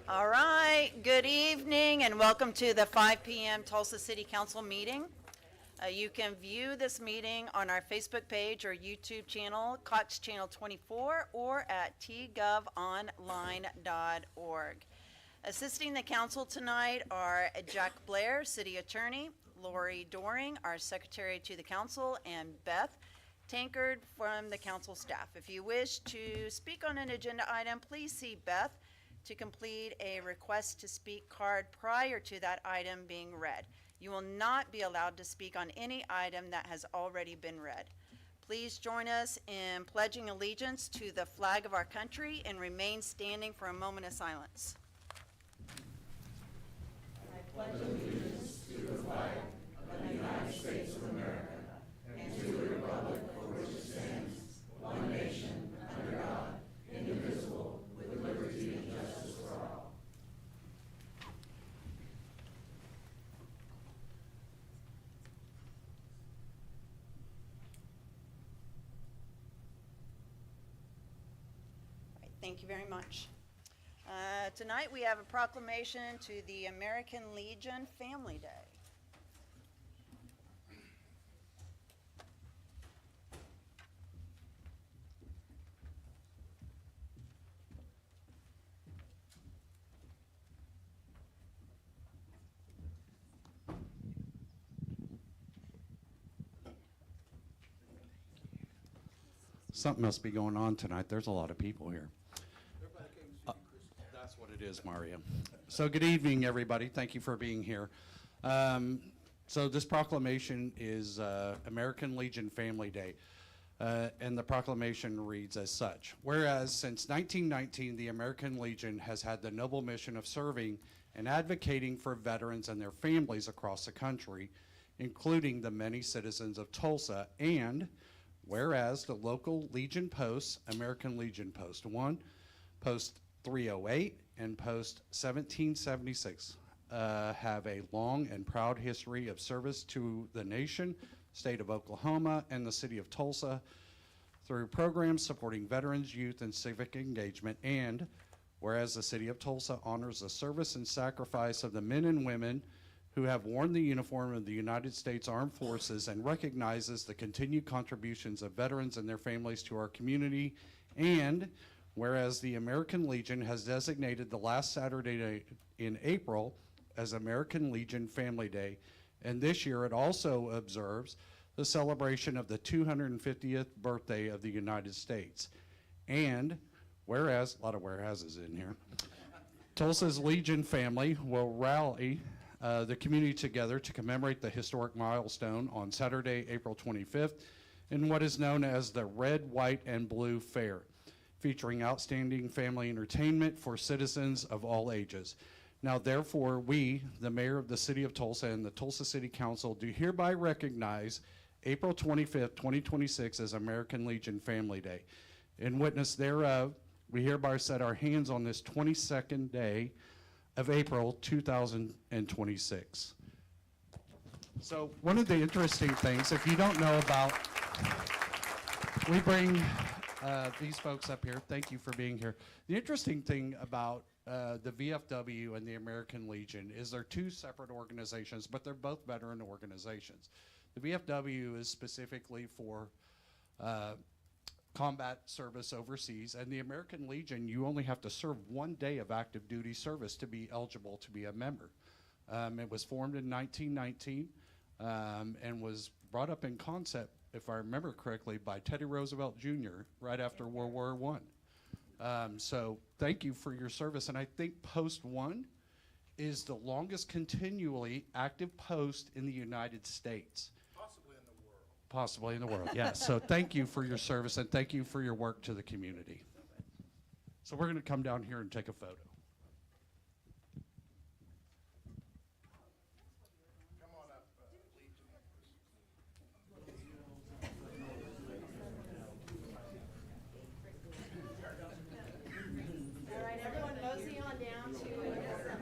All right, good evening and welcome to the 5 p.m. Tulsa City Council meeting. You can view this meeting on our Facebook page or YouTube channel, Cox Channel 24, or at tgovonline.org. Assisting the council tonight are Jack Blair, City Attorney, Lori Doring, our Secretary to the Council, and Beth Tankard from the council staff. If you wish to speak on an agenda item, please see Beth to complete a request to speak card prior to that item being read. You will not be allowed to speak on any item that has already been read. Please join us in pledging allegiance to the flag of our country and remain standing for a moment of silence. I pledge allegiance to the flag of the United States of America and to the republic for which it stands, one nation, under God, indivisible, with liberty and justice for all. Thank you very much. Tonight we have a proclamation to the American Legion Family Day. Something must be going on tonight. There's a lot of people here. That's what it is, Mario. So good evening, everybody. Thank you for being here. So this proclamation is American Legion Family Day. And the proclamation reads as such. Whereas since 1919, the American Legion has had the noble mission of serving and advocating for veterans and their families across the country, including the many citizens of Tulsa, and whereas the local Legion posts, American Legion Post 1, Post 308, and Post 1776, have a long and proud history of service to the nation, state of Oklahoma, and the city of Tulsa through programs supporting veterans, youth, and civic engagement. And whereas the city of Tulsa honors the service and sacrifice of the men and women who have worn the uniform of the United States Armed Forces and recognizes the continued contributions of veterans and their families to our community. And whereas the American Legion has designated the last Saturday in April as American Legion Family Day, and this year it also observes the celebration of the 250th birthday of the United States. And whereas, a lot of whereases in here, Tulsa's Legion family will rally the community together to commemorate the historic milestone on Saturday, April 25th, in what is known as the Red, White, and Blue Fair, featuring outstanding family entertainment for citizens of all ages. Now, therefore, we, the mayor of the city of Tulsa and the Tulsa City Council, do hereby recognize April 25th, 2026 as American Legion Family Day. In witness thereof, we hereby set our hands on this 22nd day of April 2026. So one of the interesting things, if you don't know about, we bring these folks up here. Thank you for being here. The interesting thing about the VFW and the American Legion is they're two separate organizations, but they're both veteran organizations. The VFW is specifically for combat service overseas, and the American Legion, you only have to serve 1 day of active duty service to be eligible to be a member. It was formed in 1919 and was brought up in concept, if I remember correctly, by Teddy Roosevelt Jr. right after World War I. So thank you for your service, and I think Post 1 is the longest continually active post in the United States. Possibly in the world, yes. So thank you for your service, and thank you for your work to the community. So we're going to come down here and take a photo. Come on up, Legion. All right, everyone mosey on down to the center.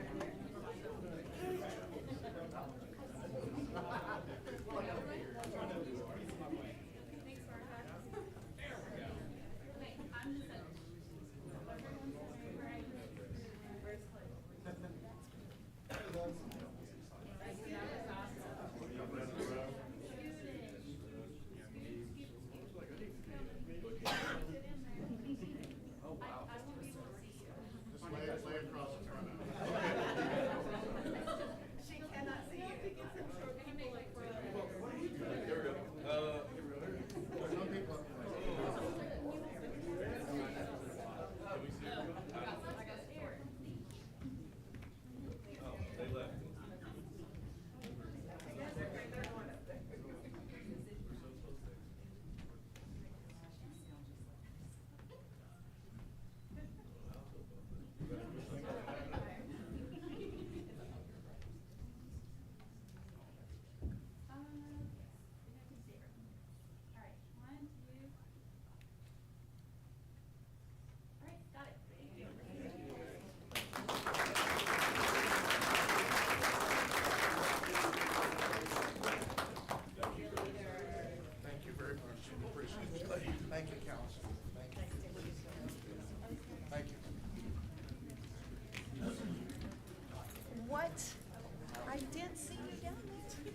can't see you down there.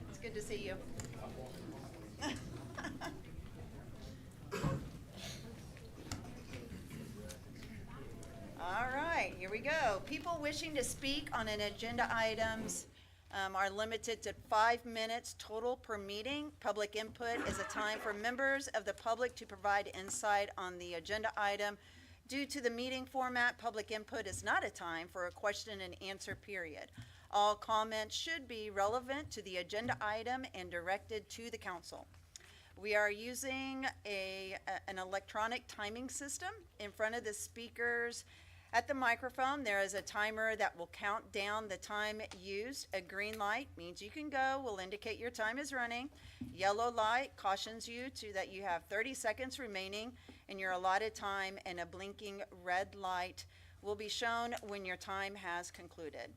It's good to see you. All right, here we go. People wishing to speak on an agenda items are limited to 5 minutes total per meeting. Public input is a time for members of the public to provide insight on the agenda item. Due to the meeting format, public input is not a time for a question and answer period. All comments should be relevant to the agenda item and directed to the council. We are using an electronic timing system. In front of the speakers at the microphone, there is a timer that will count down the time used. A green light means you can go, will indicate your time is running. Yellow light cautions you that you have 30 seconds remaining in your allotted time, and a blinking red light will be shown when your time has concluded.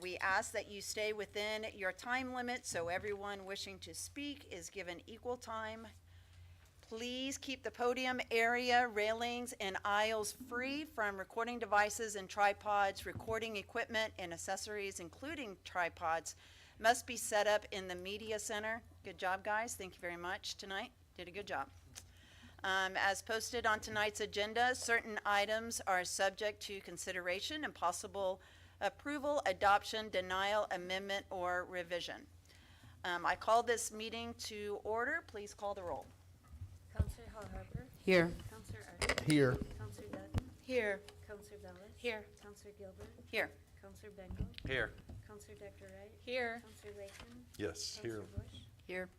We ask that you stay within your time limit so everyone wishing to speak is given equal time. Please keep the podium area, railings, and aisles free from recording devices and tripods. Recording equipment and accessories, including tripods, must be set up in the media center. Good job, guys. Thank you very much tonight. Did a good job. As posted on tonight's agenda, certain items are subject to consideration and possible approval, adoption, denial, amendment, or revision. I call this meeting to order. Please call the roll. Counselor Hall Harper. Here. Counselor Archer. Here. Counselor Dutton. Here. Counselor Bellis. Here. Counselor Gilbert. Here. Counselor Bengal. Here. Counselor Dr. Wright. Here. Counselor Lakin. Yes, here. Counselor Bush. Here.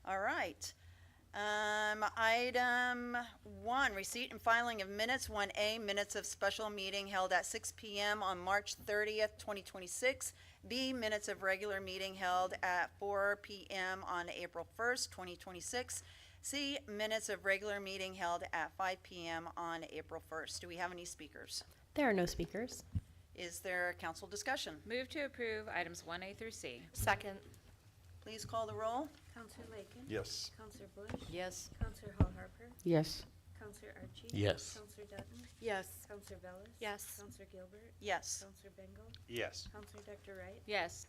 All right. Item 1, receipt and filing of minutes. 1A, minutes of special meeting held at 6 p.m. on March 30th, 2026. B, minutes of regular meeting held at 4 p.m. on April 1st, 2026. C, minutes of regular meeting held at 5 p.m. on April 1st. Do we have any speakers? There are no speakers. Is there council discussion? Move to approve items 1A through C. Second. Please call the roll. Counselor Lakin. Yes. Counselor Bush. Yes. Counselor Hall Harper. Yes. Counselor Archie. Yes. Counselor Dutton. Yes. Counselor Bellis. Yes. Counselor Gilbert. Yes. Counselor Bengal. Yes. Counselor Dr. Wright. Yes.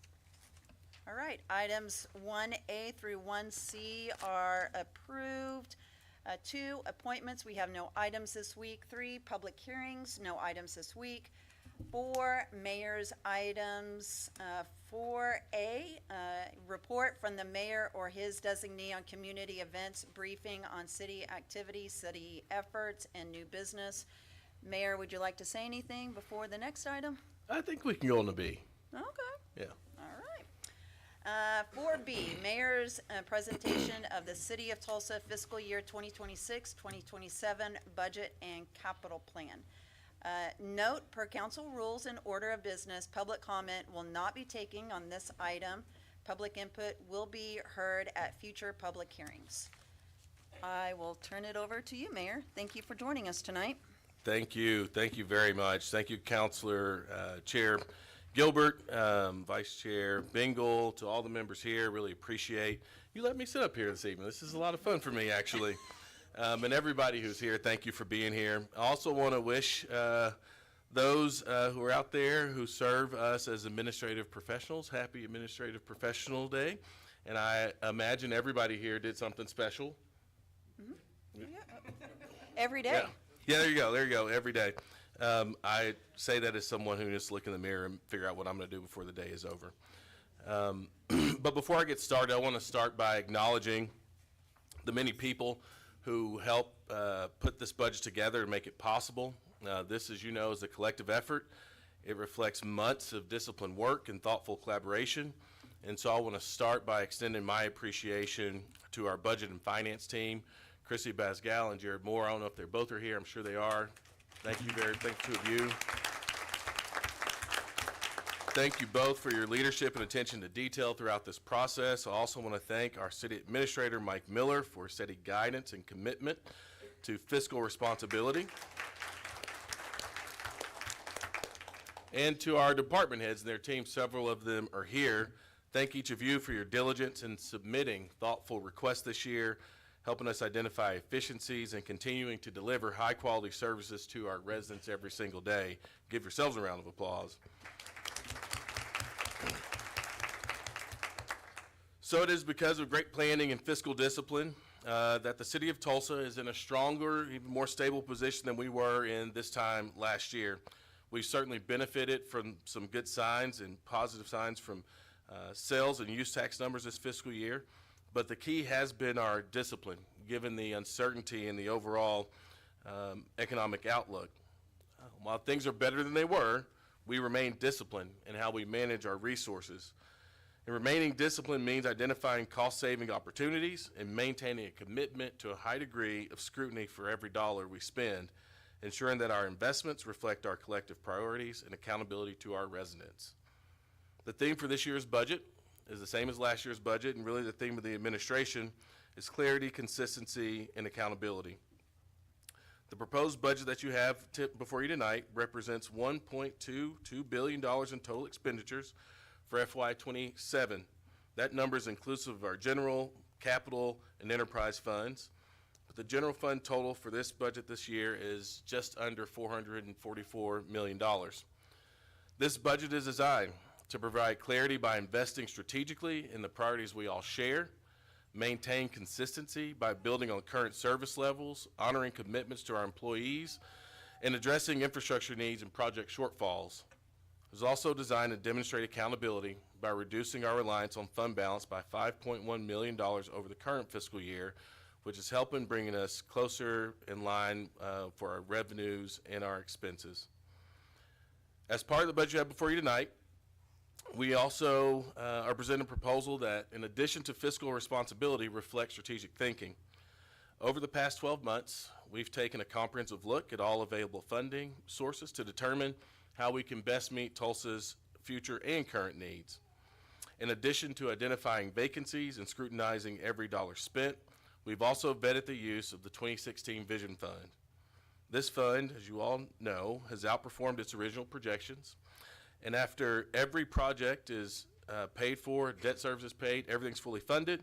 All right, items 1A through 1C are approved. 2, appointments, we have no items this week. 3, public hearings, no items this week. 4, mayor's items. 4A, report from the mayor or his designee on community events, briefing on city activities, city efforts, and new business. Mayor, would you like to say anything before the next item? I think we can go on the B. Okay. Yeah. All right. 4B, Mayor's presentation of the City of Tulsa fiscal year 2026-2027 budget and capital plan. Note, per council rules and order of business, public comment will not be taken on this item. Public input will be heard at future public hearings. I will turn it over to you, Mayor. Thank you for joining us tonight. Thank you. Thank you very much. Thank you, Counselor Chair Gilbert, Vice Chair Bingle, to all the members here. Really appreciate you letting me sit up here this evening. This is a lot of fun for me, actually. And everybody who's here, thank you for being here. I also want to wish those who are out there who serve us as administrative professionals, happy Administrative Professional Day. And I imagine everybody here did something special. Every day. Yeah, there you go. There you go. Every day. I say that as someone who just look in the mirror and figure out what I'm going to do before the day is over. But before I get started, I want to start by acknowledging the many people who helped put this budget together and make it possible. This, as you know, is a collective effort. It reflects months of disciplined work and thoughtful collaboration. And so I want to start by extending my appreciation to our budget and finance team, Chrissy Basgal and Jared Moore. I don't know if they both are here. I'm sure they are. Thank you, thank the two of you. Thank you both for your leadership and attention to detail throughout this process. I also want to thank our city administrator, Mike Miller, for steady guidance and commitment to fiscal responsibility. And to our department heads and their teams, several of them are here. Thank each of you for your diligence in submitting thoughtful requests this year, helping us identify efficiencies and continuing to deliver high-quality services to our residents every single day. Give yourselves a round of applause. So it is because of great planning and fiscal discipline that the city of Tulsa is in a stronger, even more stable position than we were in this time last year. We've certainly benefited from some good signs and positive signs from sales and use tax numbers this fiscal year, but the key has been our discipline, given the uncertainty in the overall economic outlook. While things are better than they were, we remain disciplined in how we manage our resources. And remaining disciplined means identifying cost-saving opportunities and maintaining a commitment to a high degree of scrutiny for every dollar we spend, ensuring that our investments reflect our collective priorities and accountability to our residents. The theme for this year's budget is the same as last year's budget, and really the theme of the administration is clarity, consistency, and accountability. The proposed budget that you have before you tonight represents $1.22 billion in total expenditures for FY27. That number is inclusive of our general, capital, and enterprise funds. But the general fund total for this budget this year is just under $444 million. This budget is designed to provide clarity by investing strategically in the priorities we all share, maintain consistency by building on current service levels, honoring commitments to our employees, and addressing infrastructure needs and project shortfalls. It was also designed to demonstrate accountability by reducing our reliance on fund balance by $5.1 million over the current fiscal year, which is helping bringing us closer in line for our revenues and our expenses. As part of the budget you have before you tonight, we also are presenting a proposal that, in addition to fiscal responsibility, reflects strategic thinking. Over the past 12 months, we've taken a comprehensive look at all available funding sources to determine how we can best meet Tulsa's future and current needs. In addition to identifying vacancies and scrutinizing every dollar spent, we've also vetted the use of the 2016 Vision Fund. This fund, as you all know, has outperformed its original projections. And after every project is paid for, debt service is paid, everything's fully funded,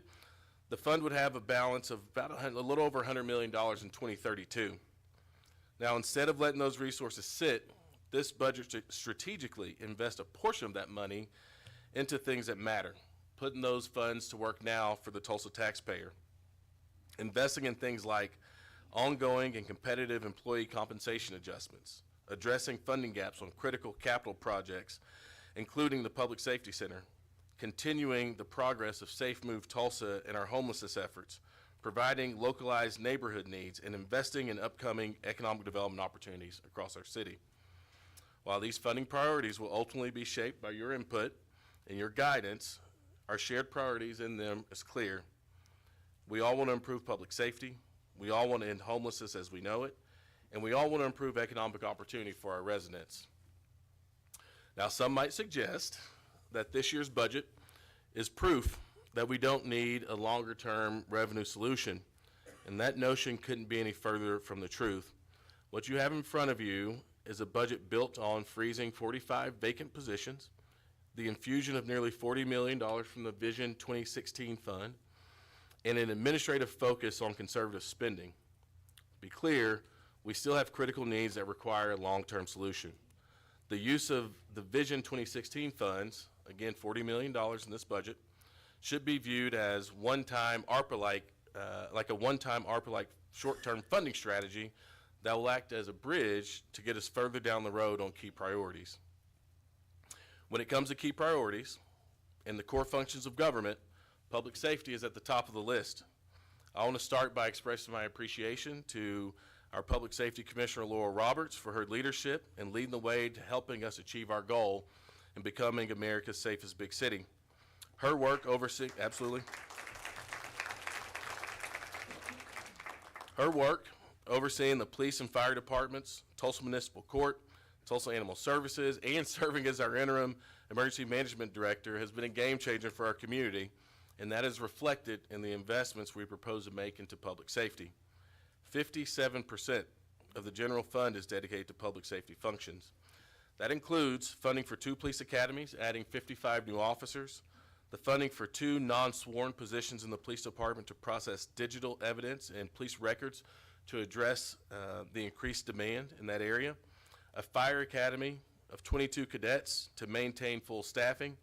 the fund would have a balance of about a little over $100 million in 2032. Now, instead of letting those resources sit, this budget strategically invests a portion of that money into things that matter, putting those funds to work now for the Tulsa taxpayer, investing in things like ongoing and competitive employee compensation adjustments, addressing funding gaps on critical capital projects, including the Public Safety Center, continuing the progress of Safe Move Tulsa and our homelessness efforts, providing localized neighborhood needs, and investing in upcoming economic development opportunities across our city. While these funding priorities will ultimately be shaped by your input and your guidance, our shared priorities in them is clear. We all want to improve public safety, we all want to end homelessness as we know it, and we all want to improve economic opportunity for our residents. Now, some might suggest that this year's budget is proof that we don't need a longer-term revenue solution, and that notion couldn't be any further from the truth. What you have in front of you is a budget built on freezing 45 vacant positions, the infusion of nearly $40 million from the Vision 2016 fund, and an administrative focus on conservative spending. To be clear, we still have critical needs that require a long-term solution. The use of the Vision 2016 funds, again $40 million in this budget, should be viewed as one-time ARPA-like, like a one-time ARPA-like short-term funding strategy that will act as a bridge to get us further down the road on key priorities. When it comes to key priorities and the core functions of government, public safety is at the top of the list. I want to start by expressing my appreciation to our Public Safety Commissioner, Laura Roberts, for her leadership and leading the way to helping us achieve our goal in becoming America's safest big city. Her work overseeing the police and fire departments, Tulsa Municipal Court, Tulsa Animal Services, and serving as our interim emergency management director has been a game changer for our community, and that is reflected in the investments we propose to make into public safety. 57% of the general fund is dedicated to public safety functions. That includes funding for 2 police academies, adding 55 new officers, the funding for 2 non-sworn positions in the police department to process digital evidence and police records to address the increased demand in that area, a fire academy of 22 cadets to maintain full staffing,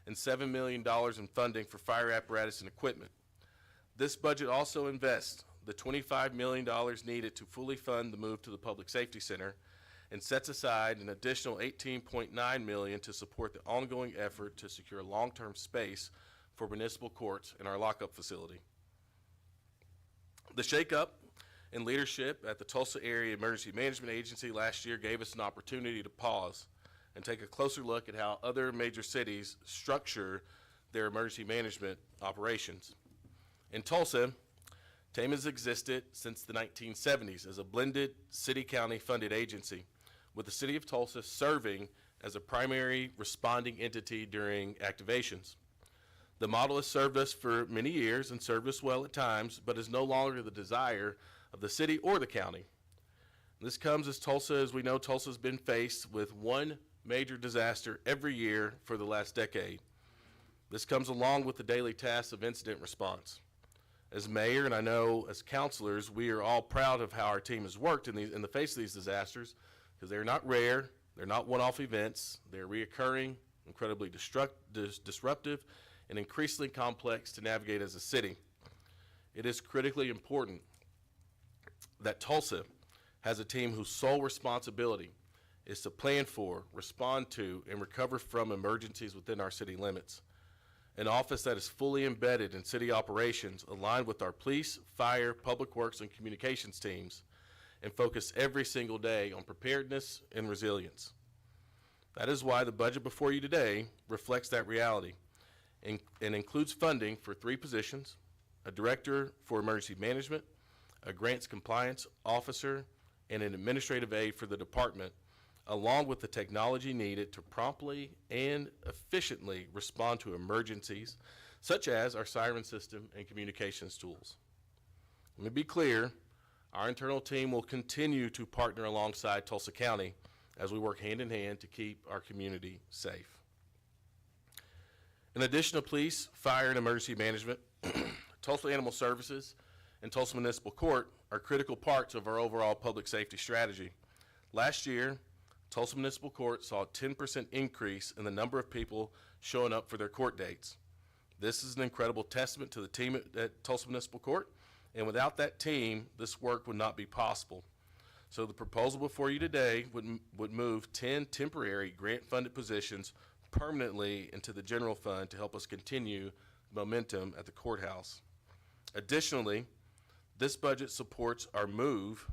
and $7 million in funding for fire apparatus and equipment. This budget also invests the $25 million needed to fully fund the move to the Public Safety Center and sets aside an additional $18.9 million to support the ongoing effort to secure long-term space for municipal courts and our lockup facility. The shakeup in leadership at the Tulsa Area Emergency Management Agency last year gave us an opportunity to pause and take a closer look at how other major cities structure their emergency management operations. In Tulsa, TAME has existed since the 1970s as a blended city-county funded agency, with the city of Tulsa serving as a primary responding entity during activations. The model has served us for many years and served us well at times, but is no longer the desire of the city or the county. This comes as Tulsa, as we know, Tulsa has been faced with one major disaster every year for the last decade. This comes along with the daily tasks of incident response. As mayor, and I know as counselors, we are all proud of how our team has worked in the face of these disasters, because they're not rare, they're not one-off events, they're reoccurring, incredibly disruptive, and increasingly complex to navigate as a city. It is critically important that Tulsa has a team whose sole responsibility is to plan for, respond to, and recover from emergencies within our city limits. An office that is fully embedded in city operations, aligned with our police, fire, public works, and communications teams, and focus every single day on preparedness and resilience. That is why the budget before you today reflects that reality and includes funding for 3 positions: a director for emergency management, a grants compliance officer, and an administrative aide for the department, along with the technology needed to promptly and efficiently respond to emergencies, such as our siren system and communications tools. Let me be clear, our internal team will continue to partner alongside Tulsa County as we work hand in hand to keep our community safe. In addition to police, fire, and emergency management, Tulsa Animal Services and Tulsa Municipal Court are critical parts of our overall public safety strategy. Last year, Tulsa Municipal Court saw a 10% increase in the number of people showing up for their court dates. This is an incredible testament to the team at Tulsa Municipal Court, and without that team, this work would not be possible. So the proposal before you today would move 10 temporary grant-funded positions permanently into the general fund to help us continue momentum at the courthouse. Additionally, this budget supports our move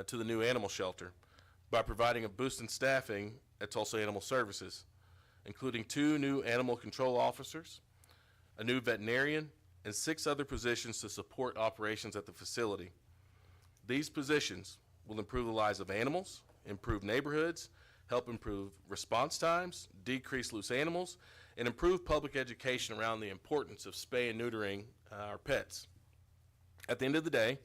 to the new animal shelter by providing a boost in staffing at Tulsa Animal Services, including 2 new animal control officers, a new veterinarian, and 6 other positions to support operations at the facility. These positions will improve the lives of animals, improve neighborhoods, help improve response times, decrease loose animals, and improve public education around the importance of spay and neutering our pets. At the end of the day,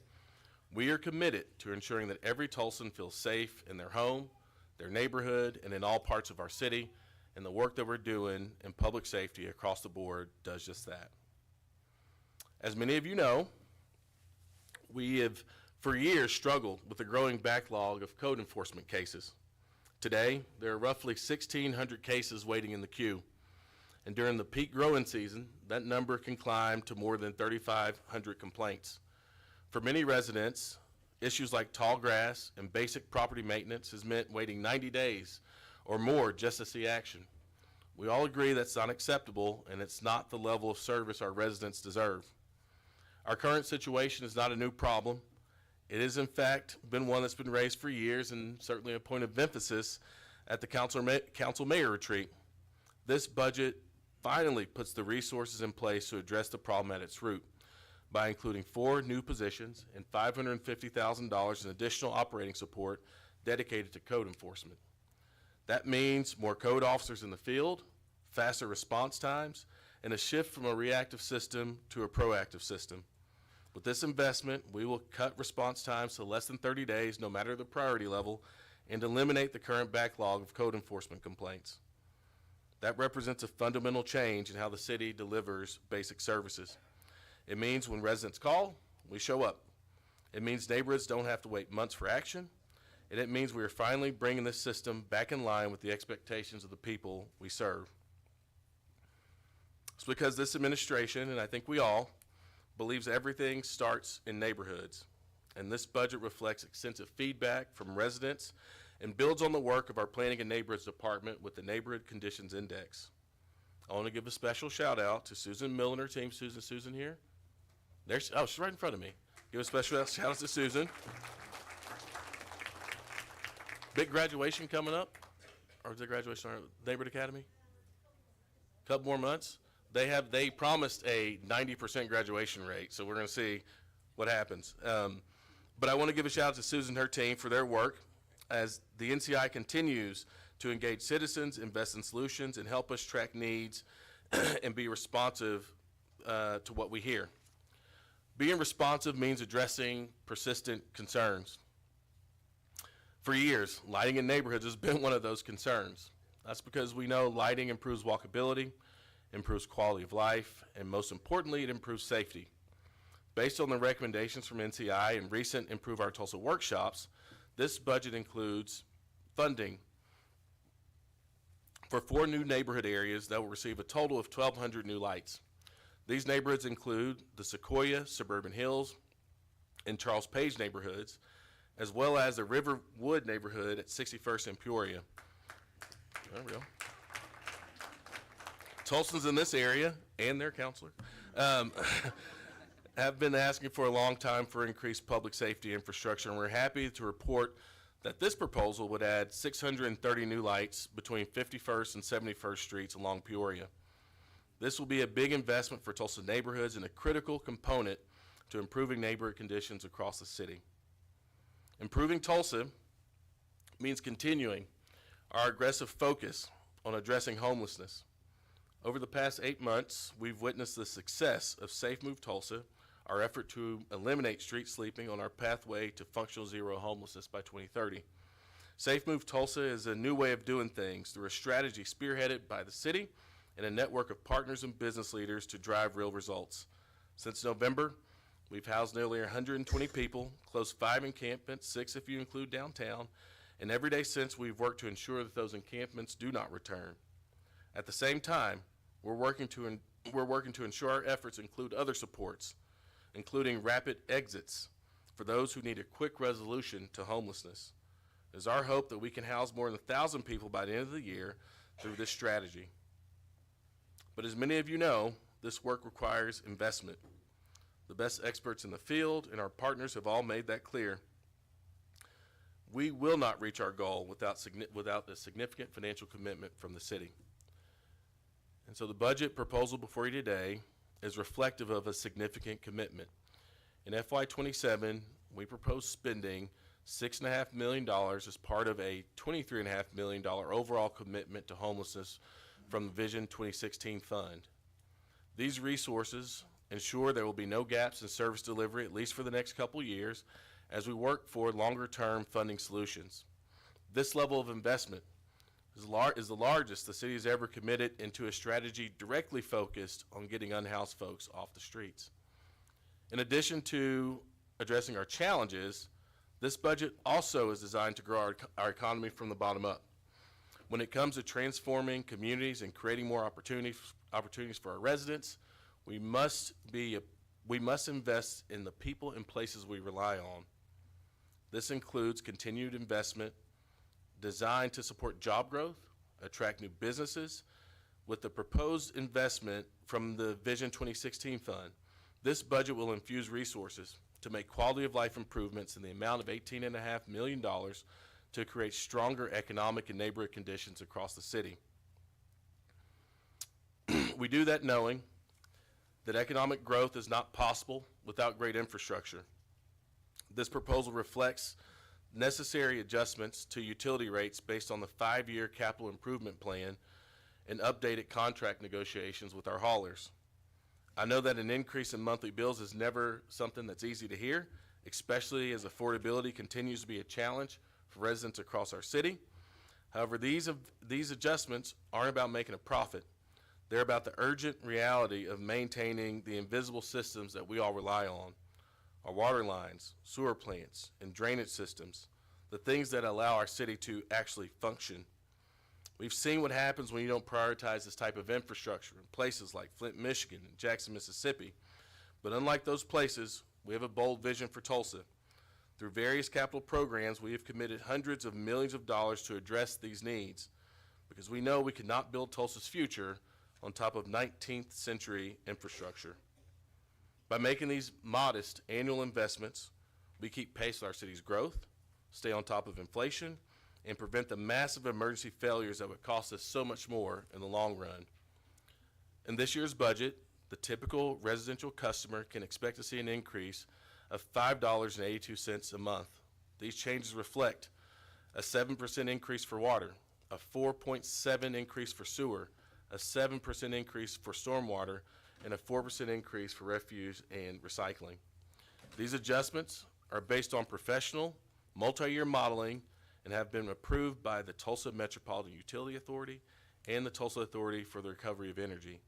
we are committed to ensuring that every Tulsan feels safe in their home, their neighborhood, and in all parts of our city, and the work that we're doing in public safety across the board does just that. As many of you know, we have for years struggled with a growing backlog of code enforcement cases. Today, there are roughly 1,600 cases waiting in the queue, and during the peak growing season, that number can climb to more than 3,500 complaints. For many residents, issues like tall grass and basic property maintenance has meant waiting 90 days or more just to see action. We all agree that's not acceptable, and it's not the level of service our residents deserve. Our current situation is not a new problem. It is, in fact, been one that's been raised for years, and certainly a point of emphasis at the council mayor retreat. This budget finally puts the resources in place to address the problem at its root by including 4 new positions and $550,000 in additional operating support dedicated to code enforcement. That means more code officers in the field, faster response times, and a shift from a reactive system to a proactive system. With this investment, we will cut response times to less than 30 days, no matter the priority level, and eliminate the current backlog of code enforcement complaints. That represents a fundamental change in how the city delivers basic services. It means when residents call, we show up. It means neighborhoods don't have to wait months for action, and it means we are finally bringing this system back in line with the expectations of the people we serve. It's because this administration, and I think we all, believes everything starts in neighborhoods. And this budget reflects extensive feedback from residents and builds on the work of our Planning and Neighborhoods Department with the Neighborhood Conditions Index. I want to give a special shout out to Susan Mill and her team. Susan here? She's right in front of me. Give a special shout out to Susan. Big graduation coming up. Or is there graduation in our Neighborhood Academy? Couple more months. They promised a 90% graduation rate, so we're going to see what happens. But I want to give a shout out to Susan and her team for their work as the NCI continues to engage citizens, invest in solutions, and help us track needs and be responsive to what we hear. Being responsive means addressing persistent concerns. For years, lighting in neighborhoods has been one of those concerns. That's because we know lighting improves walkability, improves quality of life, and most importantly, it improves safety. Based on the recommendations from NCI and recent Improve Our Tulsa workshops, this budget includes funding for 4 new neighborhood areas that will receive a total of 1,200 new lights. These neighborhoods include the Sequoia, Suburban Hills, and Charles Page neighborhoods, as well as the Riverwood neighborhood at 61st and Peoria. There we go. Tulsans in this area, and their counselor, have been asking for a long time for increased public safety infrastructure, and we're happy to report that this proposal would add 630 new lights between 51st and 71st Streets along Peoria. This will be a big investment for Tulsa neighborhoods and a critical component to improving neighborhood conditions across the city. Improving Tulsa means continuing our aggressive focus on addressing homelessness. Over the past 8 months, we've witnessed the success of Safe Move Tulsa, our effort to eliminate street sleeping on our pathway to functional zero homelessness by 2030. Safe Move Tulsa is a new way of doing things through a strategy spearheaded by the city and a network of partners and business leaders to drive real results. Since November, we've housed nearly 120 people, closed 5 encampments, 6 if you include downtown, and every day since we've worked to ensure that those encampments do not return. At the same time, we're working to ensure our efforts include other supports, including rapid exits for those who need a quick resolution to homelessness. It is our hope that we can house more than 1,000 people by the end of the year through this strategy. But as many of you know, this work requires investment. The best experts in the field and our partners have all made that clear. We will not reach our goal without a significant financial commitment from the city. And so the budget proposal before you today is reflective of a significant commitment. In FY27, we propose spending $6.5 million as part of a $23.5 million overall commitment to homelessness from the Vision 2016 fund. These resources ensure there will be no gaps in service delivery, at least for the next couple years, as we work for longer-term funding solutions. This level of investment is the largest the city has ever committed into a strategy directly focused on getting unhoused folks off the streets. In addition to addressing our challenges, this budget also is designed to grow our economy from the bottom up. When it comes to transforming communities and creating more opportunities for our residents, we must invest in the people and places we rely on. This includes continued investment designed to support job growth, attract new businesses. With the proposed investment from the Vision 2016 fund, this budget will infuse resources to make quality of life improvements in the amount of $18.5 million to create stronger economic and neighborhood conditions across the city. We do that knowing that economic growth is not possible without great infrastructure. This proposal reflects necessary adjustments to utility rates based on the 5-year capital improvement plan and updated contract negotiations with our haulers. I know that an increase in monthly bills is never something that's easy to hear, especially as affordability continues to be a challenge for residents across our city. However, these adjustments aren't about making a profit. They're about the urgent reality of maintaining the invisible systems that we all rely on. Our water lines, sewer plants, and drainage systems, the things that allow our city to actually function. We've seen what happens when you don't prioritize this type of infrastructure in places like Flint, Michigan, and Jackson, Mississippi. But unlike those places, we have a bold vision for Tulsa. Through various capital programs, we have committed hundreds of millions of dollars to address these needs, because we know we cannot build Tulsa's future on top of 19th century infrastructure. By making these modest annual investments, we keep pace with our city's growth, stay on top of inflation, and prevent the massive emergency failures that would cost us so much more in the long run. In this year's budget, the typical residential customer can expect to see an increase of $5.82 a month. These changes reflect a 7% increase for water, a 4.7% increase for sewer, a 7% increase for stormwater, and a 4% increase for refuse and recycling. These adjustments are based on professional, multi-year modeling and have been approved by the Tulsa Metropolitan Utility Authority and the Tulsa Authority for the Recovery of Energy.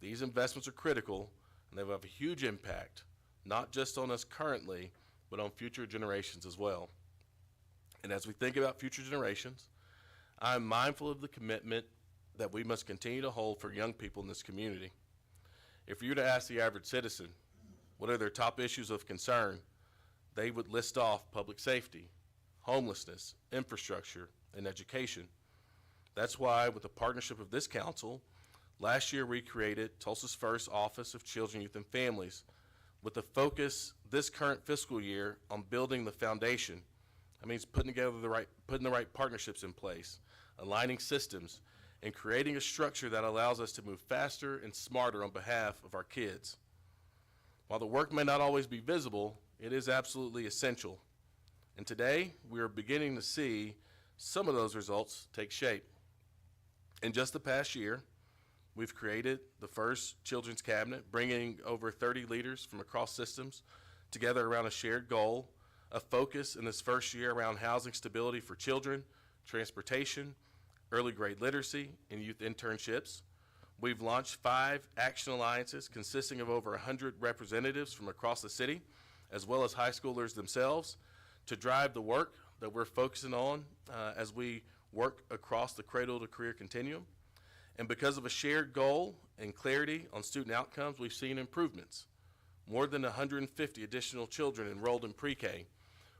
These investments are critical, and they will have a huge impact, not just on us currently, but on future generations as well. And as we think about future generations, I'm mindful of the commitment that we must continue to hold for young people in this community. If you were to ask the average citizen what are their top issues of concern, they would list off public safety, homelessness, infrastructure, and education. That's why, with the partnership of this council, last year we created Tulsa's first Office of Children, Youth, and Families, with the focus this current fiscal year on building the foundation. That means putting the right partnerships in place, aligning systems, and creating a structure that allows us to move faster and smarter on behalf of our kids. While the work may not always be visible, it is absolutely essential. And today, we are beginning to see some of those results take shape. In just the past year, we've created the first children's cabinet, bringing over 30 leaders from across systems together around a shared goal, a focus in this first year around housing stability for children, transportation, early grade literacy, and youth internships. We've launched 5 action alliances consisting of over 100 representatives from across the city, as well as high schoolers themselves, to drive the work that we're focusing on as we work across the cradle to career continuum. And because of a shared goal and clarity on student outcomes, we've seen improvements. More than 150 additional children enrolled in pre-K,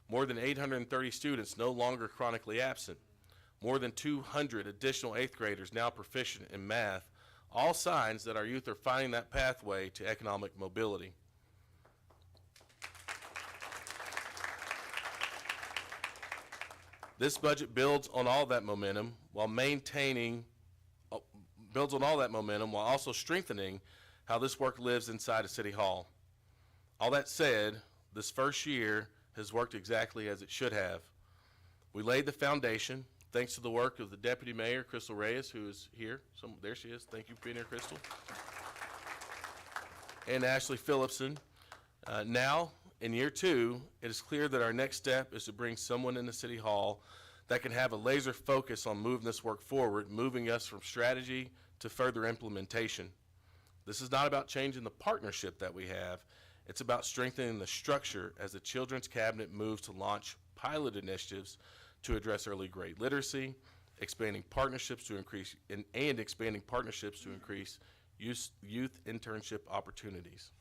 more than 830 students no longer chronically absent, more than 200 additional 8th graders now proficient in math, all signs that our youth are finding that pathway to economic mobility. This budget builds on all that momentum while also strengthening how this work lives inside of City Hall. All that said, this first year has worked exactly as it should have. We laid the foundation thanks to the work of the Deputy Mayor, Crystal Reyes, who is here. There she is. Thank you for being here, Crystal. And Ashley Phillipson. Now, in year 2, it is clear that our next step is to bring someone into City Hall that can have a laser focus on moving this work forward, moving us from strategy to further implementation. This is not about changing the partnership that we have. It's about strengthening the structure as the Children's Cabinet moves to launch pilot initiatives to address early grade literacy, expanding partnerships to increase youth internship opportunities.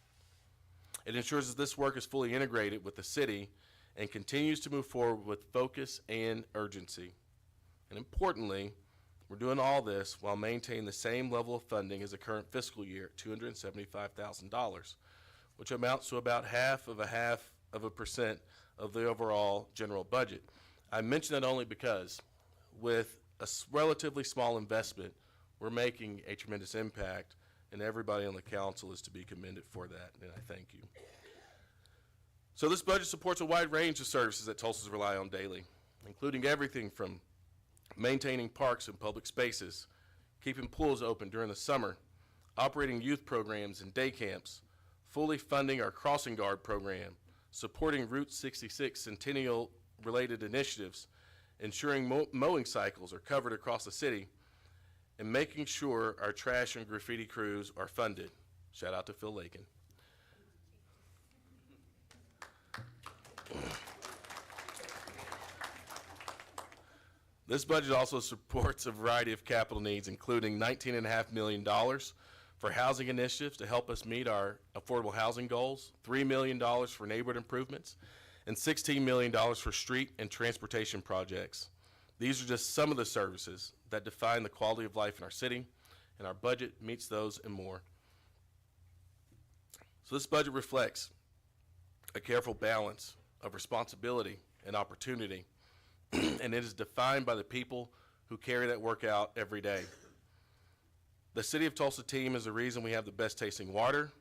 It ensures that this work is fully integrated with the city and continues to move forward with focus and urgency. And importantly, we're doing all this while maintaining the same level of funding as the current fiscal year at $275,000, which amounts to about half of a percent of the overall general budget. I mention that only because with a relatively small investment, we're making a tremendous impact, and everybody on the council is to be commended for that, and I thank you. So this budget supports a wide range of services that Tulsans rely on daily, including everything from maintaining parks and public spaces, keeping pools open during the summer, operating youth programs and day camps, fully funding our crossing guard program, supporting Route 66 Centennial related initiatives, ensuring mowing cycles are covered across the city, and making sure our trash and graffiti crews are funded. Shout out to Phil Lakin. This budget also supports a variety of capital needs, including $19.5 million for housing initiatives to help us meet our affordable housing goals, $3 million for neighborhood improvements, and $16 million for street and transportation projects. These are just some of the services that define the quality of life in our city, and our budget meets those and more. So this budget reflects a careful balance of responsibility and opportunity, and it is defined by the people who carry that work out every day. The City of Tulsa team is the reason we have the best tasting water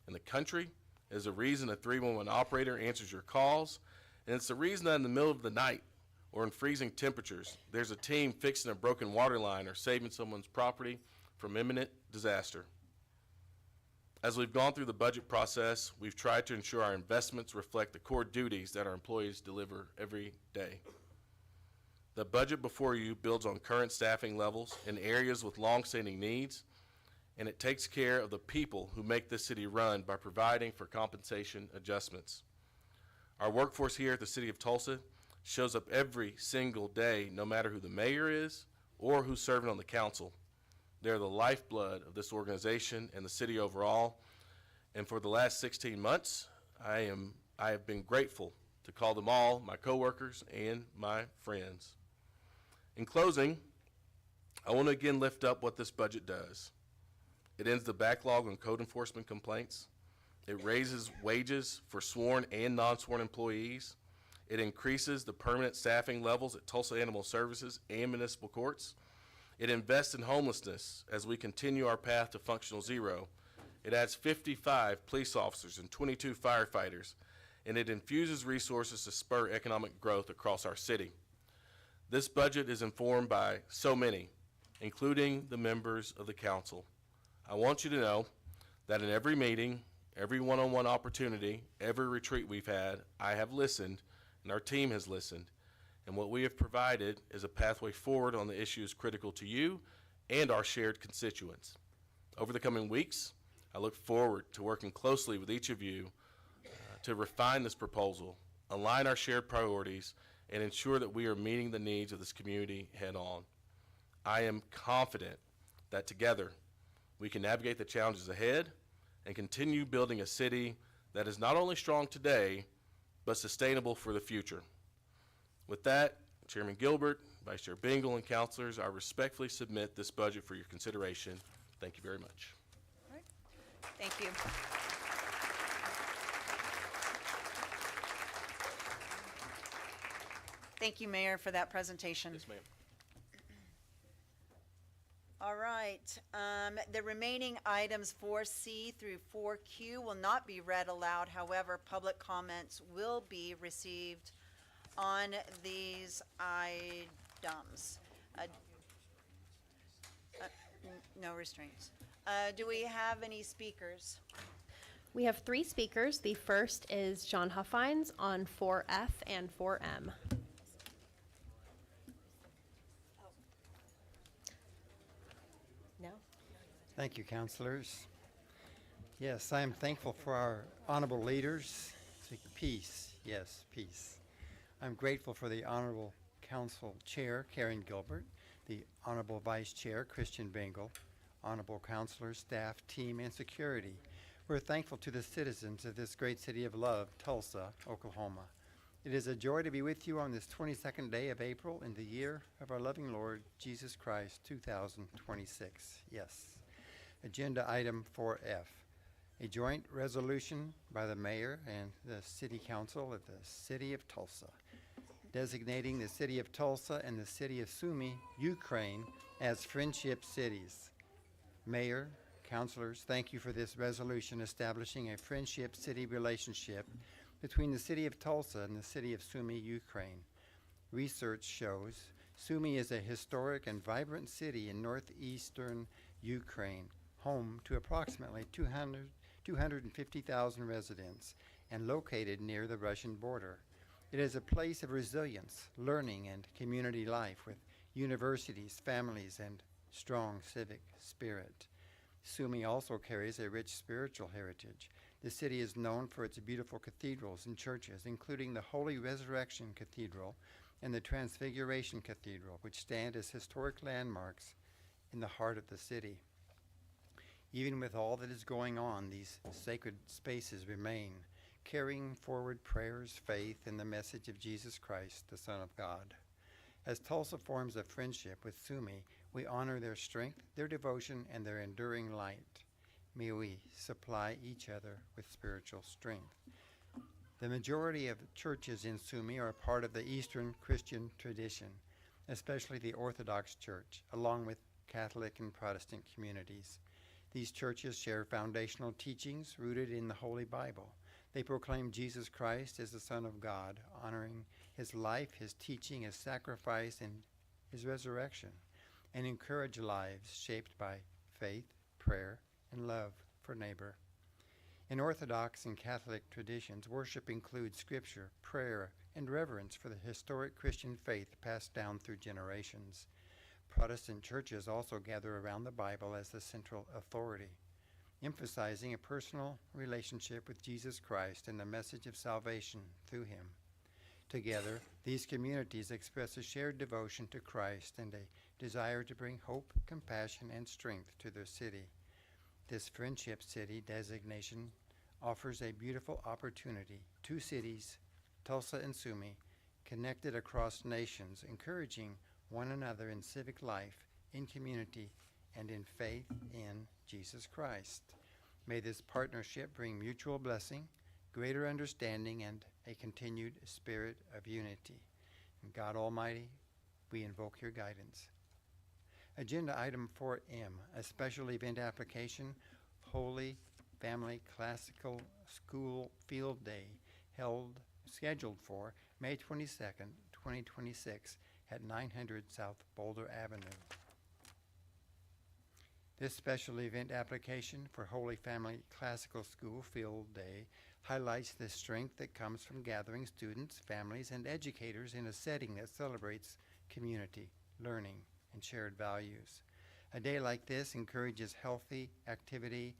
in the country. It is the reason a 311 operator answers your calls, and it's the reason that in the middle of the night or in freezing temperatures, there's a team fixing a broken water line or saving someone's property from imminent disaster. As we've gone through the budget process, we've tried to ensure our investments reflect the core duties that our employees deliver every day. The budget before you builds on current staffing levels in areas with long-standing needs, and it takes care of the people who make this city run by providing for compensation adjustments. Our workforce here at the City of Tulsa shows up every single day, no matter who the mayor is or who's serving on the council. They're the lifeblood of this organization and the city overall. And for the last 16 months, I have been grateful to call them all my coworkers and my friends. In closing, I want to again lift up what this budget does. It ends the backlog on code enforcement complaints. It raises wages for sworn and non-sworn employees. It increases the permanent staffing levels at Tulsa Animal Services and municipal courts. It invests in homelessness as we continue our path to functional zero. It adds 55 police officers and 22 firefighters, and it infuses resources to spur economic growth across our city. This budget is informed by so many, including the members of the council. I want you to know that in every meeting, every one-on-one opportunity, every retreat we've had, I have listened, and our team has listened. And what we have provided is a pathway forward on the issues critical to you and our shared constituents. Over the coming weeks, I look forward to working closely with each of you to refine this proposal, align our shared priorities, and ensure that we are meeting the needs of this community head on. I am confident that together we can navigate the challenges ahead and continue building a city that is not only strong today, but sustainable for the future. With that, Chairman Gilbert, Vice Chair Bingle, and councilors, I respectfully submit this budget for your consideration. Thank you very much. All right. Thank you. Thank you, Mayor, for that presentation. Yes, ma'am. All right, the remaining items 4C through 4Q will not be read aloud. However, public comments will be received on these items. No restraints. Do we have any speakers? We have 3 speakers. The first is John Huffines on 4F and 4M. No? Thank you, councilors. Yes, I am thankful for our honorable leaders. Peace, yes, peace. I'm grateful for the Honorable Council Chair, Karen Gilbert, the Honorable Vice Chair, Christian Bingle, Honorable Councilors, staff, team, and security. We're thankful to the citizens of this great city of love, Tulsa, Oklahoma. It is a joy to be with you on this 22nd day of April in the year of our loving Lord, Jesus Christ, 2026. Yes. Agenda item 4F. A joint resolution by the mayor and the city council of the city of Tulsa, designating the city of Tulsa and the city of Sumy, Ukraine, as friendship cities. Mayor, councilors, thank you for this resolution establishing a friendship city relationship between the city of Tulsa and the city of Sumy, Ukraine. Research shows Sumy is a historic and vibrant city in northeastern Ukraine, home to approximately 250,000 residents and located near the Russian border. It is a place of resilience, learning, and community life with universities, families, and strong civic spirit. Sumy also carries a rich spiritual heritage. The city is known for its beautiful cathedrals and churches, including the Holy Resurrection Cathedral and the Transfiguration Cathedral, which stand as historic landmarks in the heart of the city. Even with all that is going on, these sacred spaces remain, carrying forward prayers, faith, and the message of Jesus Christ, the Son of God. As Tulsa forms a friendship with Sumi, we honor their strength, their devotion, and their enduring light. May we supply each other with spiritual strength. The majority of churches in Sumi are part of the Eastern Christian tradition, especially the Orthodox Church, along with Catholic and Protestant communities. These churches share foundational teachings rooted in the Holy Bible. They proclaim Jesus Christ as the Son of God, honoring his life, his teaching, his sacrifice, and his resurrection, and encourage lives shaped by faith, prayer, and love for neighbor. In Orthodox and Catholic traditions, worship includes scripture, prayer, and reverence for the historic Christian faith passed down through generations. Protestant churches also gather around the Bible as the central authority, emphasizing a personal relationship with Jesus Christ and the message of salvation through him. Together, these communities express a shared devotion to Christ and a desire to bring hope, compassion, and strength to their city. This Friendship City designation offers a beautiful opportunity. Two cities, Tulsa and Sumi, connected across nations, encouraging one another in civic life, in community, and in faith in Jesus Christ. May this partnership bring mutual blessing, greater understanding, and a continued spirit of unity. And God Almighty, we invoke your guidance. Agenda item 4M, a special event application, Holy Family Classical School Field Day, scheduled for May 22nd, 2026 at 900 South Boulder Avenue. This special event application for Holy Family Classical School Field Day highlights the strength that comes from gathering students, families, and educators in a setting that celebrates community, learning, and shared values. A day like this encourages healthy activity,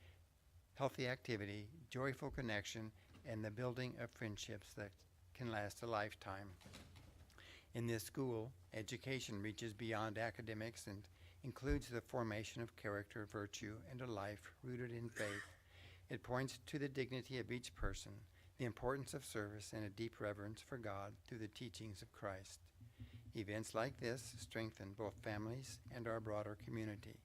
joyful connection, and the building of friendships that can last a lifetime. In this school, education reaches beyond academics and includes the formation of character, virtue, and a life rooted in faith. It points to the dignity of each person, the importance of service, and a deep reverence for God through the teachings of Christ. Events like this strengthen both families and our broader community.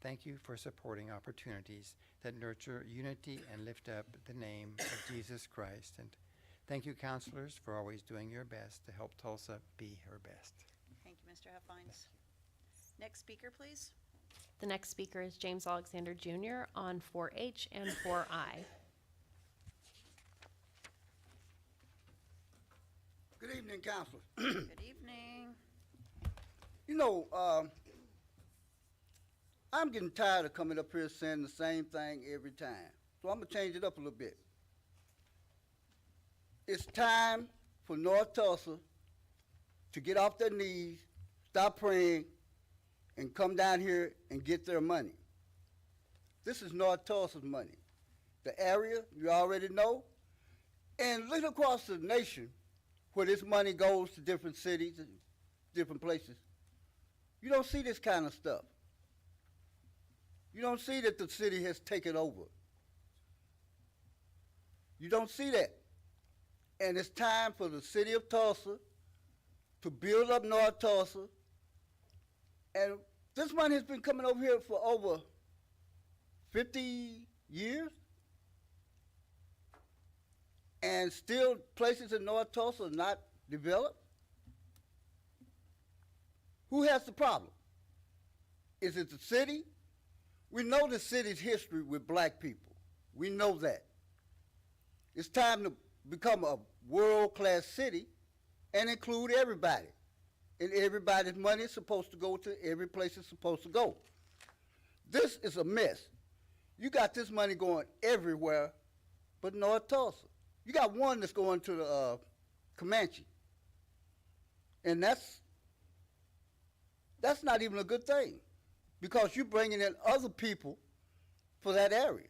Thank you for supporting opportunities that nurture unity and lift up the name of Jesus Christ. And thank you, counselors, for always doing your best to help Tulsa be her best. Thank you, Mr. Huffines. Next speaker, please. The next speaker is James Alexander Jr. on 4H and 4I. Good evening, Counselor. Good evening. You know, I'm getting tired of coming up here saying the same thing every time. So I'm going to change it up a little bit. It's time for North Tulsa to get off their knees, stop praying, and come down here and get their money. This is North Tulsa's money. The area, you already know. And look across the nation where this money goes to different cities and different places. You don't see this kind of stuff. You don't see that the city has taken over. You don't see that. And it's time for the city of Tulsa to build up North Tulsa. And this money has been coming over here for over 50 years. And still places in North Tulsa are not developed. Who has the problem? Is it the city? We know the city's history with black people. We know that. It's time to become a world-class city and include everybody. And everybody's money is supposed to go to every place it's supposed to go. This is a mess. You got this money going everywhere but North Tulsa. You got one that's going to the Comanche. And that's not even a good thing because you're bringing in other people for that area.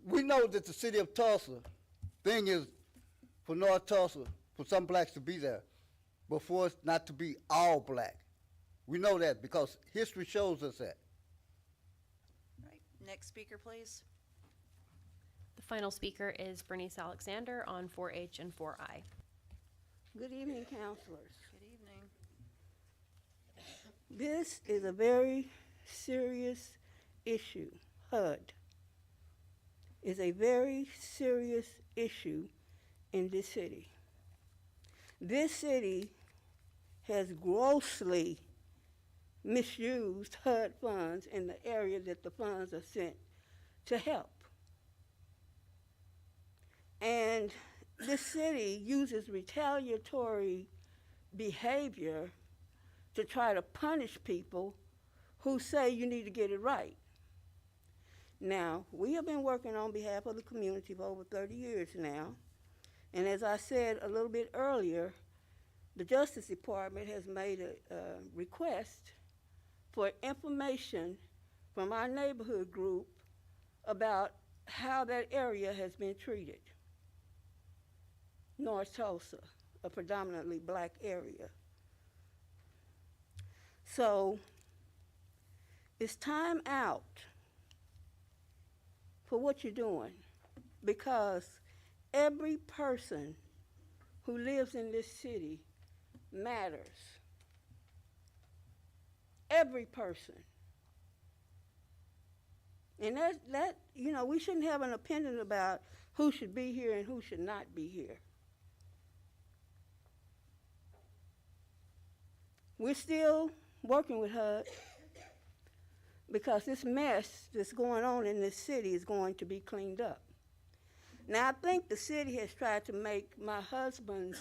We know that the city of Tulsa, thing is, for North Tulsa, for some blacks to be there, but for us not to be all black. We know that because history shows us that. All right, next speaker, please. The final speaker is Bernice Alexander on 4H and 4I. Good evening, counselors. Good evening. This is a very serious issue. HUD is a very serious issue in this city. This city has grossly misused HUD funds in the area that the funds are sent to help. And this city uses retaliatory behavior to try to punish people who say you need to get it right. Now, we have been working on behalf of the community for over 30 years now. And as I said a little bit earlier, the Justice Department has made a request for information from our neighborhood group about how that area has been treated. North Tulsa, a predominantly black area. So it's time out for what you're doing, because every person who lives in this city matters. Every person. And that, you know, we shouldn't have an opinion about who should be here and who should not be here. We're still working with HUD because this mess that's going on in this city is going to be cleaned up. Now, I think the city has tried to make my husband's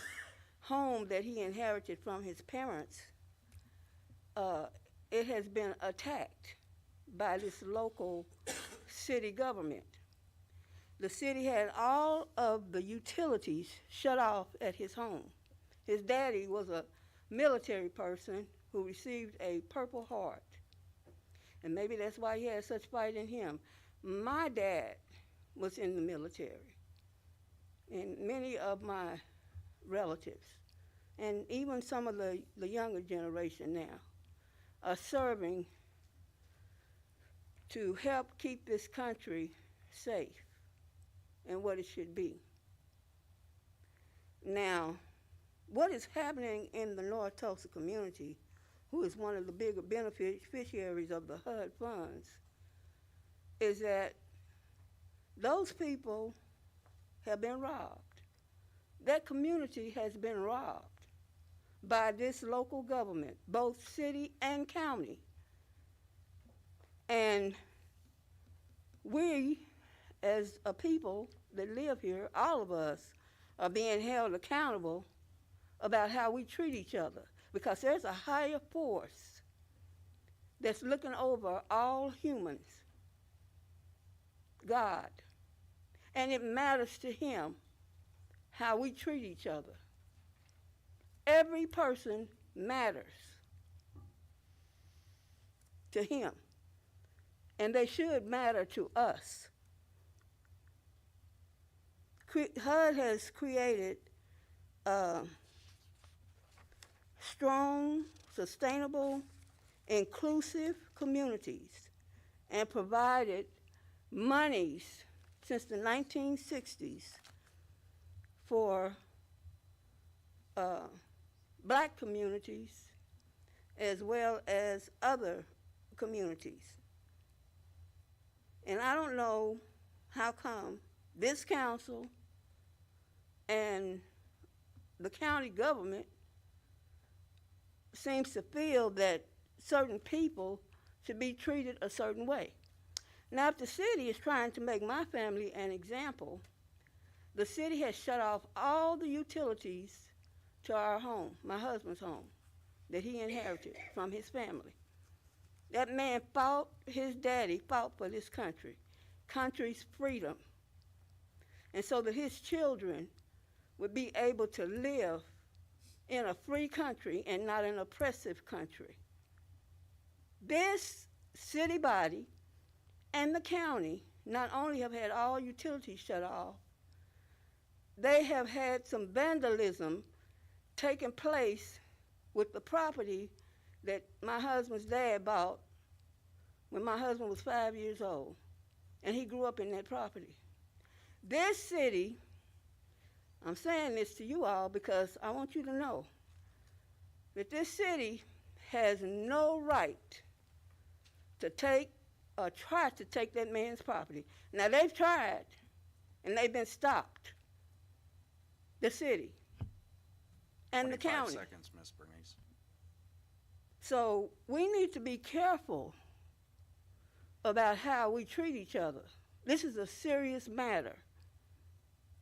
home that he inherited from his parents, it has been attacked by this local city government. The city had all of the utilities shut off at his home. His daddy was a military person who received a Purple Heart. And maybe that's why he had such fight in him. My dad was in the military, and many of my relatives, and even some of the younger generation now, are serving to help keep this country safe and what it should be. Now, what is happening in the North Tulsa community, who is one of the bigger beneficiaries of the HUD funds, is that those people have been robbed. That community has been robbed by this local government, both city and county. And we, as a people that live here, all of us, are being held accountable about how we treat each other, because there's a higher force that's looking over all humans, God, and it matters to him how we treat each other. Every person matters to him, and they should matter to us. HUD has created strong, sustainable, inclusive communities and provided monies since the 1960s for black communities as well as other communities. And I don't know how come this council and the county government seems to feel that certain people should be treated a certain way. Now, if the city is trying to make my family an example, the city has shut off all the utilities to our home, my husband's home, that he inherited from his family. That man fought, his daddy fought for this country's freedom, and so that his children would be able to live in a free country and not an oppressive country. This city body and the county not only have had all utilities shut off, they have had some vandalism taking place with the property that my husband's dad bought when my husband was 5 years old, and he grew up in that property. This city, I'm saying this to you all because I want you to know that this city has no right to take or try to take that man's property. Now, they've tried, and they've been stopped. The city and the 25 county. seconds, Ms. Bernice. So we need to be careful about how we treat each other. This is a serious matter.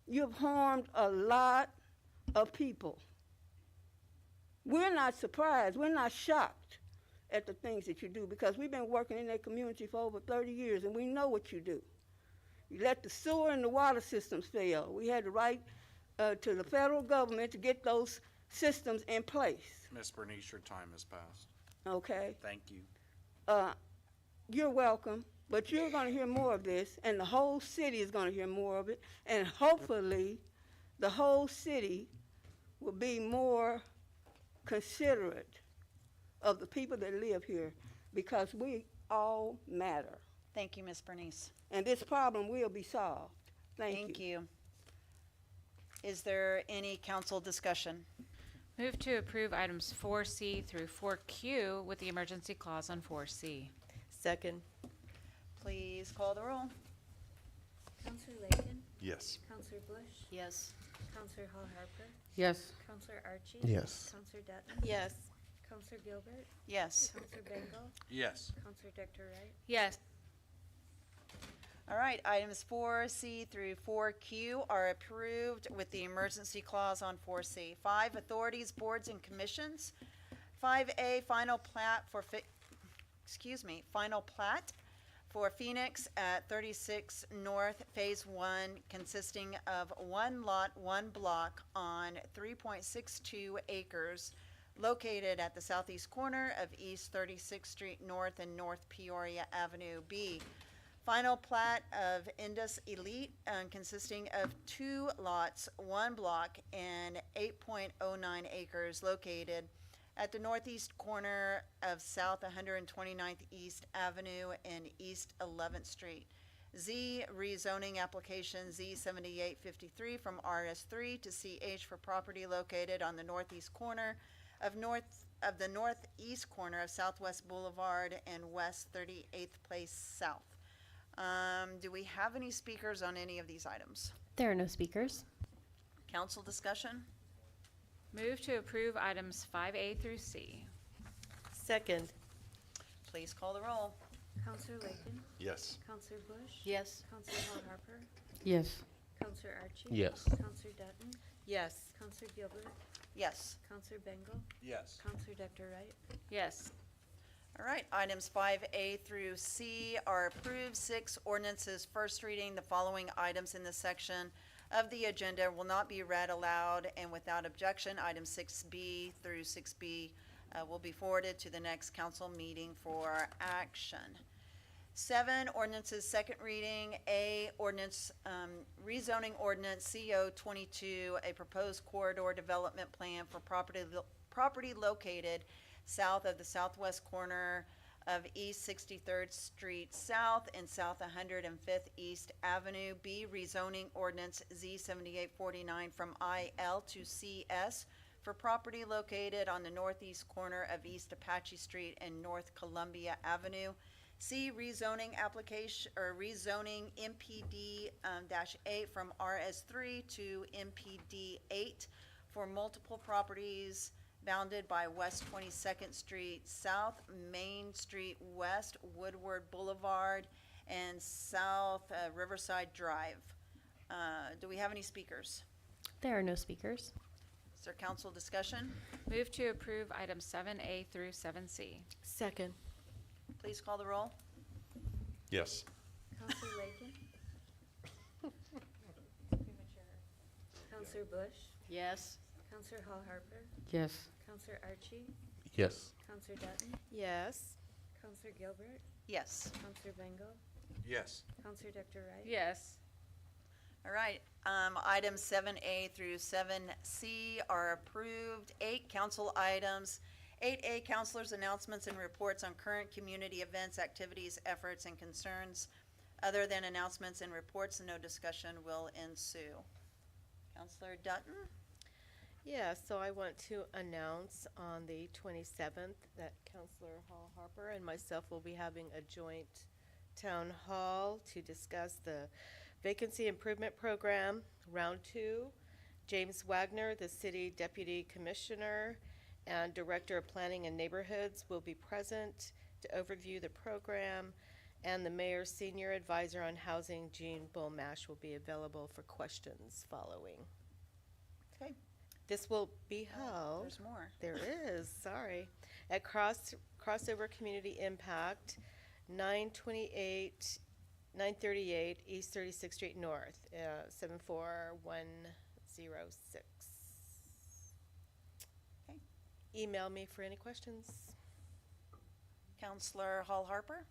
You've harmed a lot of people. We're not surprised. We're not shocked at the things that you do because we've been working in that community for over 30 years and we know what you do. You let the sewer and the water systems fail. We had to write to the federal government to get those systems in place. Ms. Bernice, your time has passed. Okay? Thank you. You're welcome, but you're going to hear more of this, and the whole city is going to hear more of it, and hopefully the whole city will be more considerate of the people that live here because we all matter, Thank you, Ms. Bernice. and this problem will be solved. Thank you. Is there any council discussion? Move to approve items 4C through 4Q with the emergency clause on 4C. Second. Please call the roll. Counselor Layton, Yes. Counselor Bush, Yes. Counselor Hall Harper, Yes. Counselor Archie. Yes. Counselor Dutton. Yes. Counselor Gilbert, Yes. Counselor Bengal, Yes. Counselor Dr. Wright. Yes. All right, items 4C through 4Q are approved with the emergency clause on 4C. 5, authorities, boards, and commissions. 5A, final plat for Phoenix at 36 North Phase 1, consisting of 1 lot, 1 block on 3.62 acres, located at the southeast corner of East 36th Street North and North Peoria Avenue. B, final plat of Indus Elite, consisting of 2 lots, 1 block, and 8.09 acres, located at the northeast corner of South 129th East Avenue and East 11th Street. Z, rezoning application Z7853 from RS3 to CH for property located on the northeast corner of the northeast corner of Southwest Boulevard and West 38th Place South. Do we have any speakers on any of these items? There are no speakers. Council discussion? Move to approve items 5A through C. Second. Please call the roll. Counselor Layton, Yes. Counselor Bush. Yes. Counselor Hall Harper, Yes. Counselor Archie. Yes. Counselor Dutton, Yes. Counselor Gilbert, Yes. Counselor Bengal, Yes. Counselor Dr. Wright. Yes. All right, items 5A through C are approved. 6, ordinances, first reading. The following items in this section of the agenda will not be read aloud and without objection. Items 6B through 6B will be forwarded to the next council meeting for action. 7, ordinances, second reading. A, ordinance, rezoning ordinance CO 22, a proposed corridor development plan for property located south of the southwest corner of East 63rd Street South and South 105th East Avenue. B, rezoning ordinance Z7849 from IL to CS for property located on the northeast corner of East Apache Street and North Columbia Avenue. C, rezoning application, or rezoning MPD -8 from RS3 to MPD 8 for multiple properties bounded by West 22nd Street South, Main Street West, Woodward Boulevard, and South Riverside Drive. Do we have any speakers? There are no speakers. Is there council discussion? Move to approve items 7A through 7C. Second. Please call the roll. Yes. Counselor Layton, Counselor Bush, Yes. Counselor Hall Harper, Yes. Counselor Archie, Yes. Counselor Dutton, Yes. Counselor Gilbert, Yes. Counselor Bengal, Yes. Counselor Dr. Wright. Yes. All right, items 7A through 7C are approved. 8, council items. 8A, councilors' announcements and reports on current community events, activities, efforts, and concerns. Other than announcements and reports, no discussion will ensue. Counselor Dutton? Yeah, so I want to announce on the 27th that Counselor Hall Harper and myself will be having a joint town hall to discuss the Vacancy Improvement Program, Round 2. James Wagner, the City Deputy Commissioner and Director of Planning and Neighborhoods, will be present to overview the program, and the Mayor's Senior Advisor on Housing, Jean Bullmash, will be available for questions following. Okay. This will be held. There's more. There is, sorry. At Crossover Community Impact, 938 East 36th Street North, 74106. Okay. Email me for any questions. Counselor Hall Harper?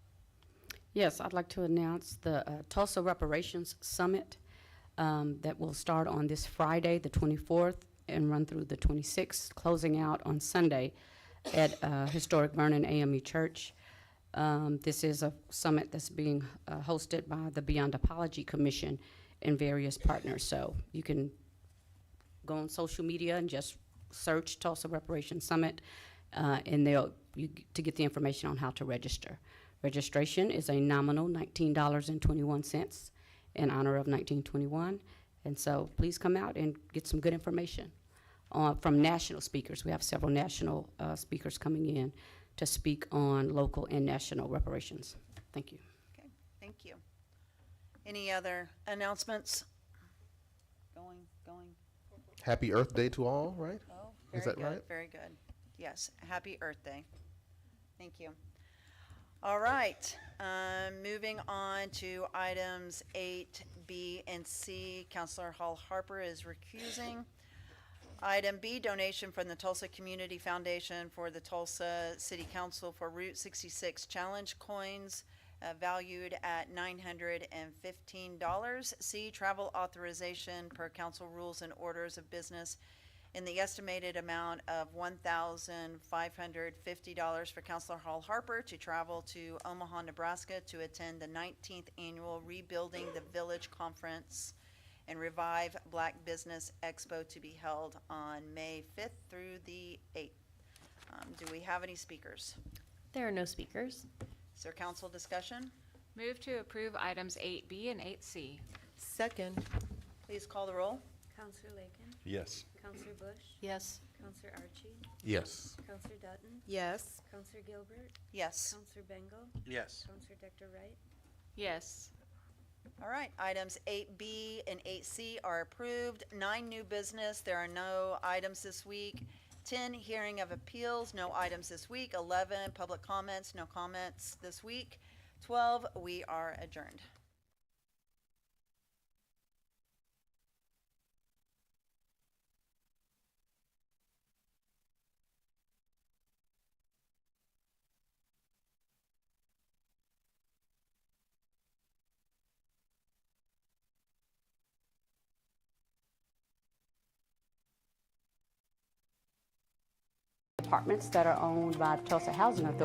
Yes, I'd like to announce the Tulsa Reparations Summit that will start on this Friday, the 24th, and run through the 26th, closing out on Sunday at Historic Vernon AME Church. This is a summit that's being hosted by the Beyond Apology Commission and various partners. So you can go on social media and just search Tulsa Reparations Summit, and to get the information on how to register. Registration is a nominal $19.21 in honor of 1921. And so please come out and get some good information from national speakers. We have several national speakers coming in to speak on local and national reparations. Thank you. Okay, thank you. Any other announcements? Going. Happy Earth Day to all, right? Oh, Is very that good, right? very good. Yes, happy Earth Day. Thank you. All right, moving on to items 8, B, and C. Counselor Hall Harper is recusing. Item B, donation from the Tulsa Community Foundation for the Tulsa City Council for Route 66 Challenge coins valued at $915. C, travel authorization per council rules and orders of business in the estimated amount of $1,550 for Counselor Hall Harper to travel to Omaha, Nebraska to attend the 19th Annual Rebuilding the Village Conference and Revive Black Business Expo to be held on May 5th through the 8th. Do we have any speakers? There are no speakers. Is there council discussion? Move to approve items 8B and 8C. Second. Please call the roll. Counselor Lakin, Yes. Counselor Bush, Yes. Counselor Archie, Yes. Counselor Dutton, Yes. Counselor Gilbert, Yes. Counselor Bengal, Yes. Counselor Dr. Wright, Yes. All right, items 8B and 8C are approved. 9, new business, there are no items this week. 10, hearing of appeals, no items this week. 11, public comments, no comments this week. 12, we are adjourned. Apartments that are owned by Tulsa Housing Authority.